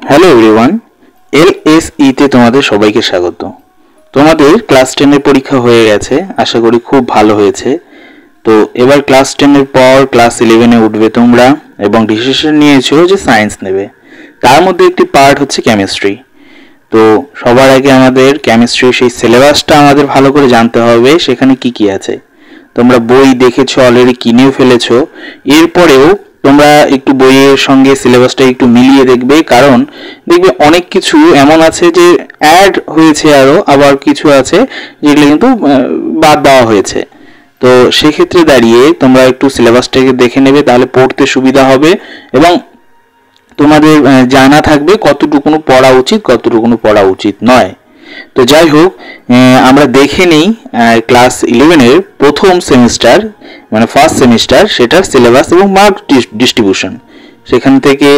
Hello everyone, এলএসইতে তোমাদের সবাইকে স্বাগত। তোমাদের ক্লাস 10 এর পরীক্ষা হয়ে গেছে, আশা করি খুব ভালো হয়েছে। তো এবার ক্লাস 10 এর পর ক্লাস 11 এ উঠবে তোমরা এবং ডিসিশন নিয়েছো যে সায়েন্স নেবে। তার মধ্যে একটি পার্ট হচ্ছে কেমিস্ট্রি। তো সবার আগে আমাদের কেমিস্ট্রির সেই সিলেবাসটা আমাদের ভালো করে জানতে হবে, সেখানে কি কি আছে। তোমরা বই দেখেছো, অলরেডি কিনেও ফেলেছো। এরপরেও তোমরা একটু বইয়ের সঙ্গে সিলেবাসটা একটু মিলিয়ে দেখবে, কারণ দেখবে অনেক কিছু এমন আছে যে অ্যাড হয়েছে, আবার কিছু আছে যেগুলো কিন্তু বাদ দেওয়া হয়েছে। তো সেক্ষেত্রে দাঁড়িয়ে তোমরা একটু সিলেবাসটাকে দেখে নেবে, তাহলে পড়তে সুবিধা হবে এবং তোমাদের জানা থাকবে কতটুকুনো পড়া উচিত, কতটুকুনো পড়া উচিত নয়। তো যাই হোক, আমরা দেখে নিই ক্লাস 11 এর প্রথম সেমিস্টার মানে ফার্স্ট সেমিস্টার, সেটার সিলেবাস এবং মার্ক ডিস্ট্রিবিউশন। সেখান থেকে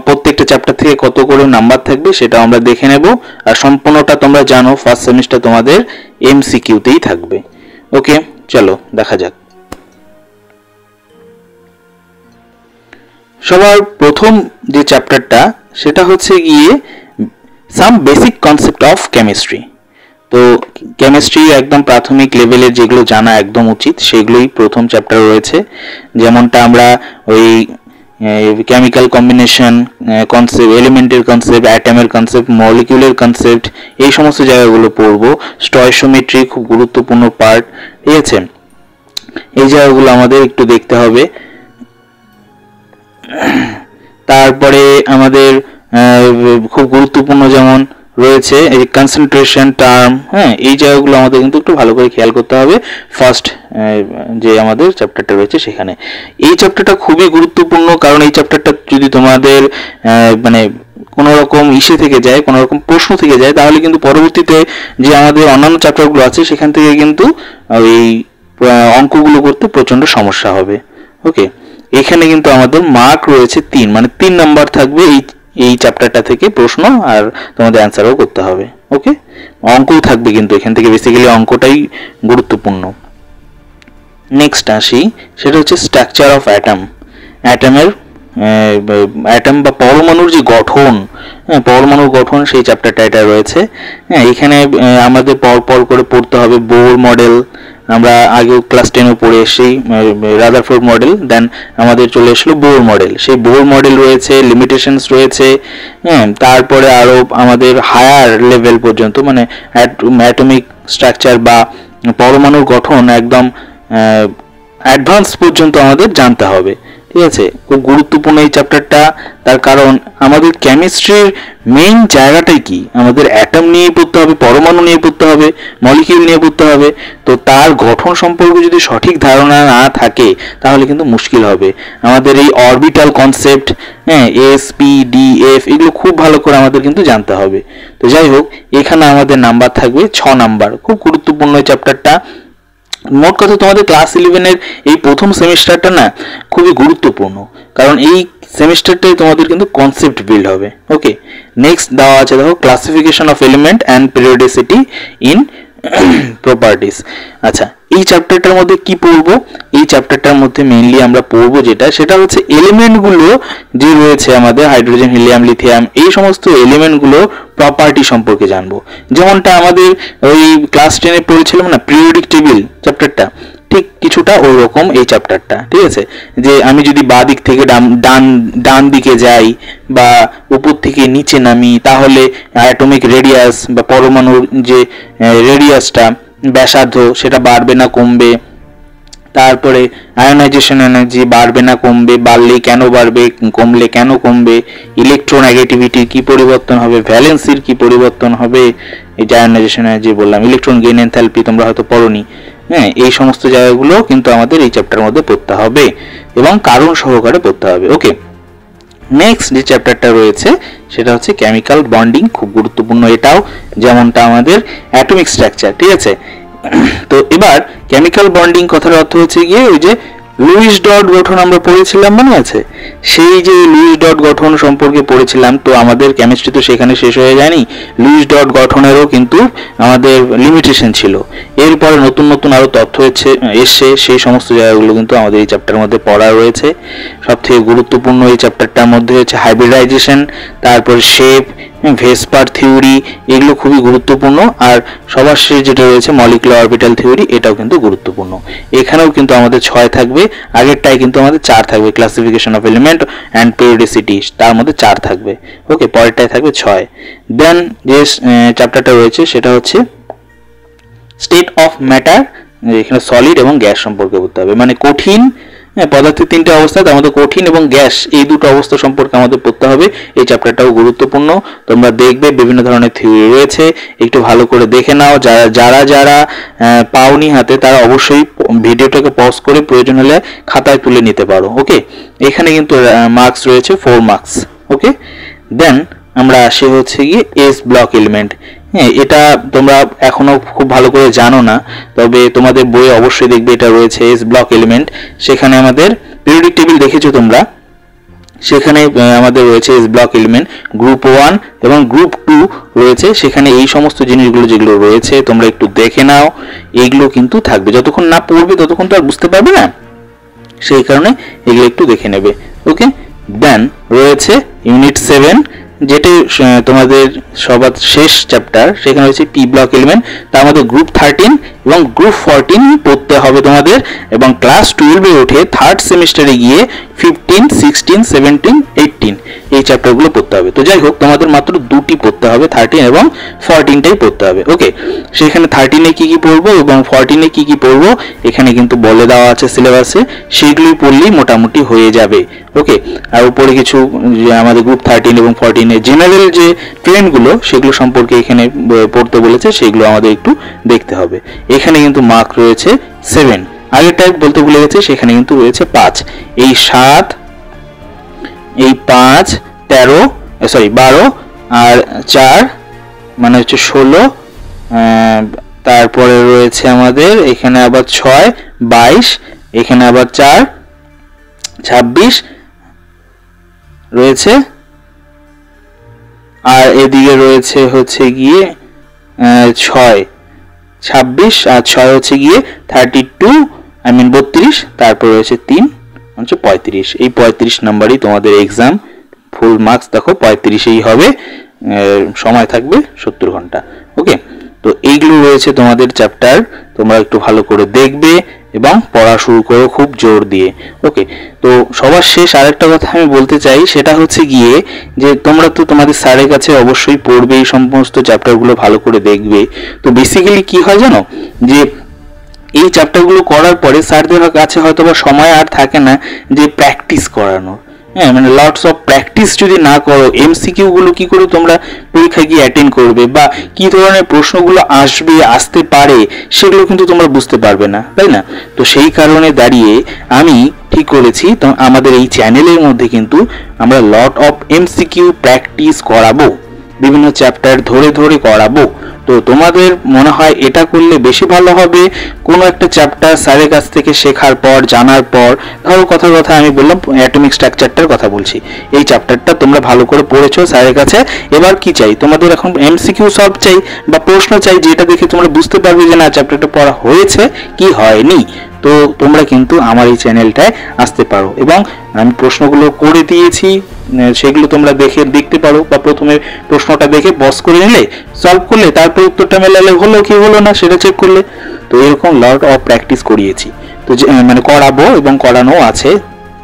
প্রত্যেকটা চ্যাপ্টার থেকে কত করে নাম্বার থাকবে সেটা আমরা দেখে নেব। আর সম্পূর্ণটা তোমরা জানো, ফার্স্ট সেমিস্টার তোমাদের এমসিকিউতেই থাকবে। ওকে, চলো দেখা যাক। সবার প্রথম যে চ্যাপ্টারটা সেটা হচ্ছে গিয়ে some basic concept of chemistry. তো কেমিস্ট্রি একদম প্রাথমিক লেভেলের যেগুলো জানা একদম উচিত সেগুলোই প্রথম চ্যাপ্টার রয়েছে। যেমনটা আমরা ওই কেমিক্যাল কম্বিনেশন কনসেপ্ট, এলিমেন্টের কনসেপ্ট, অ্যাটমের কনসেপ্ট, মলিকিউলের কনসেপ্ট, এই সমস্ত জায়গাগুলো পড়বো। স্টয়সিওমেট্রি খুব গুরুত্বপূর্ণ পার্ট, ঠিক আছে? এই জায়গাগুলো আমাদের একটু দেখতে হবে। তারপরে আমাদের খুব গুরুত্বপূর্ণ যেমন রয়েছে এই কনসেন্ট্রেশন টার্ম, হ্যাঁ, এই জায়গাগুলো আমাদের কিন্তু একটু ভালো করে খেয়াল করতে হবে ফার্স্ট যে আমাদের চ্যাপ্টারটা রয়েছে সেখানে। এই চ্যাপ্টারটা খুবই গুরুত্বপূর্ণ, কারণ এই চ্যাপ্টারটা যদি তোমাদের মানে কোনো রকম ইসে থেকে যায়, কোনো রকম প্রশ্ন থেকে যায়, তাহলে কিন্তু পরবর্তীতে যে আমাদের অন্যান্য চ্যাপ্টারগুলো আছে সেখান থেকে কিন্তু ওই অঙ্কগুলো করতে প্রচণ্ড সমস্যা হবে। ওকে, এখানে কিন্তু আমাদের মার্ক রয়েছে 3, মানে 3 নাম্বার থাকবে এই চ্যাপ্টারটা থেকে প্রশ্ন, আর তোমাদের অ্যান্সারও করতে হবে। ওকে, অঙ্কও থাকবে কিন্তু এখান থেকে, বেসিক্যালি অঙ্কটাই গুরুত্বপূর্ণ। নেক্সট আসি, সেটা হচ্ছে স্ট্রাকচার অফ অ্যাটম। অ্যাটম বা পরমাণুর যে গঠন, হ্যাঁ, পরমাণুর গঠন, সেই চ্যাপ্টারটা এটা রয়েছে। হ্যাঁ, এখানে আমাদের পর করে পড়তে হবে বোর মডেল। আমরা আগেও ক্লাস 10-এ পড়ে এসেছি রাদারফোর্ড মডেল, দেন আমাদের চলে আসলো বোর মডেল। সেই বোর মডেল রয়েছে, লিমিটেশনস রয়েছে, হ্যাঁ, তারপরে আরও আমাদের হায়ার লেভেল পর্যন্ত মানে অ্যাটমিক স্ট্রাকচার বা পরমাণুর গঠন একদম অ্যাডভান্স পর্যন্ত আমাদের জানতে হবে। ঠিক আছে, খুব গুরুত্বপূর্ণ এই চ্যাপ্টারটা। তার কারণ আমাদের কেমিস্ট্রির মেইন জায়গাটাই কি, আমাদের অ্যাটম নিয়ে পড়তে হবে, পরমাণু নিয়ে পড়তে হবে, মলিকিউল নিয়ে পড়তে হবে। তো তার গঠন সম্পর্কে যদি সঠিক ধারণা না থাকে তাহলে কিন্তু মুশকিল হবে। আমাদের এই অরবিটাল কনসেপ্ট, হ্যাঁ, এস পি ডি এফ, এগুলো খুব ভালো করে আমাদের কিন্তু জানতে হবে। তো যাই হোক, এখানে আমাদের নাম্বার থাকবে 6 নাম্বার। খুব গুরুত্বপূর্ণ এই চ্যাপ্টারটা। মোট কথা তোমাদের ক্লাস 11-এর এই প্রথম সেমিস্টারটা না খুবই গুরুত্বপূর্ণ, কারণ এই সেমিস্টারটাই তোমাদের কিন্তু কনসেপ্ট বিল্ড হবে। ওকে, নেক্সট দেওয়া আছে দেখো, classification of element and periodicity in properties. আচ্ছা, এই চ্যাপ্টারটার মধ্যে কি পড়বো? এই চ্যাপ্টারটার মধ্যে মেইনলি আমরা পড়বো সেটা হচ্ছে এলিমেন্টগুলো যে রয়েছে আমাদের, হাইড্রোজেন, হিলিয়াম, লিথিয়াম, এই সমস্ত এলিমেন্টগুলো প্রপার্টি সম্পর্কে জানবো। যেমনটা আমাদের ওই ক্লাস 10-এ পড়েছিলাম না পিরিয়ডিক টেবিল চ্যাপ্টারটা, ঠিক কিছুটা ওই রকম এই চ্যাপ্টারটা। ঠিক আছে, যে আমি যদি বাঁ দিক থেকে ডান দিকে যাই বা উপর থেকে নিচে নামি, তাহলে অ্যাটমিক রেডিয়াস বা পরমাণুর যে রেডিয়াসটা, ব্যাসার্ধ, সেটা বাড়বে না কমবে। তারপরে আয়োনাইজেশন এনার্জি বাড়বে না কমবে, বাড়লে কেন বাড়বে, কমলে কেন কমবে, ইলেকট্রোনেগেটিভিটির কি পরিবর্তন হবে, ভ্যালেন্সির কি পরিবর্তন হবে, এই যে আয়োনাইজেশন এনার্জি বললাম, ইলেকট্রন গেইন এনথালপি তোমরা হয়তো পড়োনি। হ্যাঁ, এই সমস্ত জায়গাগুলো কিন্তু আমাদের এই চ্যাপ্টারের মধ্যে পড়তে হবে এবং কারণ সহকারে পড়তে হবে। ওকে, নেক্সট যে চ্যাপ্টারটা রয়েছে সেটা হচ্ছে কেমিক্যাল বন্ডিং। খুব গুরুত্বপূর্ণ এটাও, যেমনটা আমাদের অ্যাটমিক স্ট্রাকচার। ঠিক আছে, তো এবার কেমিক্যাল বন্ডিং কথার অর্থ হচ্ছে গিয়ে ওই যে লুইস ডট গঠন আমরা পড়েছিলাম, মনে আছে? সেই যে লুইস ডট গঠন সম্পর্কে পড়েছিলাম, তো আমাদের কেমিস্ট্রি তো সেখানে শেষ হয়ে যায়নি, লুইস ডট গঠনেরও কিন্তু আমাদের লিমিটেশন ছিল। এরপরে নতুন নতুন আরও তথ্য এসছে, সেই সমস্ত জায়গাগুলো কিন্তু আমাদের এই চ্যাপ্টারের মধ্যে পড়া রয়েছে। সবথেকে গুরুত্বপূর্ণ এই চ্যাপ্টারটার মধ্যে হচ্ছে হাইব্রিডাইজেশন, তারপর শেপ, ভেসপার থিওরি, এগুলো খুবই গুরুত্বপূর্ণ। আর সবার শেষে যেটা রয়েছে মলিকুলার অরবিটাল থিওরি, এটাও কিন্তু গুরুত্বপূর্ণ। এখানেও কিন্তু আমাদের 6 থাকবে, আগেরটাই কিন্তু আমাদের 4 থাকবে, ক্লাসিফিকেশন অফ এলিমেন্ট অ্যান্ড পেরিওডিসিটি, তার মধ্যে 4 থাকবে। ওকে, পরেরটাই থাকবে 6। দেন যে চ্যাপ্টারটা রয়েছে সেটা হচ্ছে স্টেট অফ ম্যাটার, এখানে সলিড এবং গ্যাস সম্পর্কে বলতে হবে, মানে কঠিন পদার্থের 3টে অবস্থা, তার মধ্যে কঠিন এবং গ্যাস এই দুটো অবস্থা সম্পর্কে আমাদের পড়তে হবে। এই চ্যাপ্টারটাও গুরুত্বপূর্ণ। তোমরা দেখবে বিভিন্ন ধরনের থিওরি রয়েছে, একটু ভালো করে দেখে নাও। যারা পাওনি হাতে তারা অবশ্যই ভিডিওটাকে পজ করে প্রয়োজন হলে খাতায় তুলে নিতে পারো। ওকে, এখানে কিন্তু মার্কস রয়েছে 4 মার্কস। ওকে, দেন আমরা আসি হচ্ছে গিয়ে এস ব্লক এলিমেন্ট। হ্যাঁ, এটা তোমরা এখনো খুব ভালো করে জানো না, তবে তোমাদের বইয়ে অবশ্যই দেখবে এটা রয়েছে এস ব্লক এলিমেন্ট। সেখানে আমাদের পিরিয়ডিক টেবিল দেখেছো তোমরা, সেখানে আমাদের রয়েছে এস ব্লক এলিমেন্ট, গ্রুপ 1 এবং গ্রুপ 2 রয়েছে। সেখানে এই সমস্ত জিনিসগুলো যেগুলো রয়েছে তোমরা একটু দেখে নাও, এইগুলো কিন্তু থাকবে। যতক্ষণ না পড়বে ততক্ষণ তো আর বুঝতে পারবে না, সেই কারণে এগুলো একটু দেখে নেবে। ওকে, দেন রয়েছে ইউনিট 7, যেটা তোমাদের সবার শেষ চ্যাপ্টার। সেখানে হচ্ছে পি ব্লক এলিমেন্ট, তার মধ্যে গ্রুপ 13 এবং গ্রুপ 14 পড়তে হবে তোমাদের, এবং ক্লাস 12-এ উঠে 3rd সেমিস্টারে গিয়ে 15, 16, 17, 18 এই চ্যাপ্টারগুলো পড়তে হবে। তো যাই হোক, তোমাদের মাত্র 2টি পড়তে হবে, 13 এবং 14টাই পড়তে হবে। ওকে, সেখানে 13-এ কি কি পড়বো এবং 14-এ কি কি পড়বো এখানে কিন্তু বলে দেওয়া আছে সিলেবাসে, সেইগুলোই পড়লেই মোটামুটি হয়ে যাবে। ওকে, আর উপরে কিছু আমাদের গ্রুপ 13 এবং 14-এর জেনারেল যে ট্রেন্ডগুলো সেগুলো সম্পর্কে এখানে পড়তে বলেছে, সেগুলো আমাদের একটু দেখতে হবে। এখানে কিন্তু মার্ক রয়েছে 7, আগের টাইপ বলতে ভুলে গেছে, সেখানে কিন্তু রয়েছে 5। এই 7, এই 5, 12 আর 4 মানে হচ্ছে 16, তারপরে রয়েছে আমাদের এখানে আবার 6, 22, এখানে আবার 4, 26 রয়েছে, আর এদিকে রয়েছে হচ্ছে গিয়ে 6, 26 আর 6 হচ্ছে গিয়ে 32, তারপর রয়েছে 3 হচ্ছে 35। এই 35 নাম্বারই তোমাদের এক্সাম, ফুল মার্কস দেখো 35এই হবে, সময় থাকবে 70 ঘন্টা। ওকে, তো এইগুলো রয়েছে তোমাদের চ্যাপ্টার, তোমরা একটু ভালো করে দেখবে এবং পড়া শুরু করো খুব জোর দিয়ে। ওকে, তো সবার শেষ আরেকটা কথা আমি বলতে চাই, সেটা হচ্ছে গিয়ে যে তোমরা তো তোমাদের স্যারের কাছে অবশ্যই পড়বে, এই সমস্ত চ্যাপ্টারগুলো ভালো করে দেখবে। তো বেসিক্যালি কি হয় জানো, যে এই চ্যাপ্টারগুলো করার পরে স্যারদের কাছে হয়তো বা সময় আর থাকে না যে প্র্যাকটিস করানোর। হ্যাঁ, মানে লটস অফ প্র্যাকটিস যদি না করো, এমসিকিউ গুলো কি করে তোমরা পরীক্ষায় গিয়ে অ্যাটেন্ড করবে বা কি ধরনের প্রশ্নগুলো আসতে পারে সেগুলো কিন্তু তোমরা বুঝতে পারবে না, তাই না? তো সেই কারণে দাঁড়িয়ে আমি ঠিক করেছি, তো আমাদের এই চ্যানেলের মধ্যে কিন্তু আমরা লট অফ এমসিকিউ প্র্যাকটিস করাবো, বিভিন্ন চ্যাপ্টার ধরে ধরে করাবো। তো তোমাদের মনে হয় এটা করলে বেশি ভালো হবে, কোনো একটা চ্যাপ্টার স্যারের কাছ থেকে শেখার পর, জানার পর, ধরো কথা আমি বললাম অ্যাটমিক স্ট্রাকচারটার কথা বলছি, এই চ্যাপ্টারটা তোমরা ভালো করে পড়েছো স্যারের কাছে, এবার কি চাই তোমাদের, এখন এমসিকিউ সলভ চাই বা প্রশ্ন চাই, যেটা দেখে তোমরা বুঝতে পারবে যে না চ্যাপ্টারটা পড়া হয়েছে কি হয়নি। তো তোমরা কিন্তু আমার এই চ্যানেলটায় আসতে পারো, এবং আমি প্রশ্নগুলো করে দিয়েছি, সেগুলো তোমরা দেখতে পারো, বা প্রথমে প্রশ্নটা দেখে পজ করে নিলে, সলভ করলে, তারপর উত্তরটা মেলালে হলো কি হলো না সেটা চেক করলে। তো এরকম লট অফ প্র্যাকটিস করিয়েছি, তো মানে করাবো এবং করানো আছে,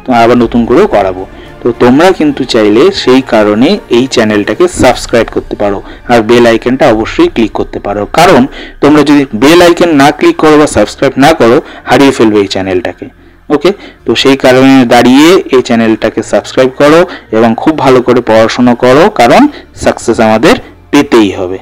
তো আবার নতুন করেও করাবো। তো তোমরা কিন্তু চাইলে সেই কারণে এই চ্যানেলটাকে সাবস্ক্রাইব করতে পারো, আর বেল আইকনটা অবশ্যই ক্লিক করতে পারো, কারণ তোমরা যদি বেল আইকন না ক্লিক করো বা সাবস্ক্রাইব না করো, হারিয়ে ফেলবে এই চ্যানেলটাকে। ওকে, তো সেই কারণে দাঁড়িয়ে এই চ্যানেলটাকে সাবস্ক্রাইব করো এবং খুব ভালো করে পড়াশোনা করো, কারণ সাকসেস আমাদের পেতেই হবে।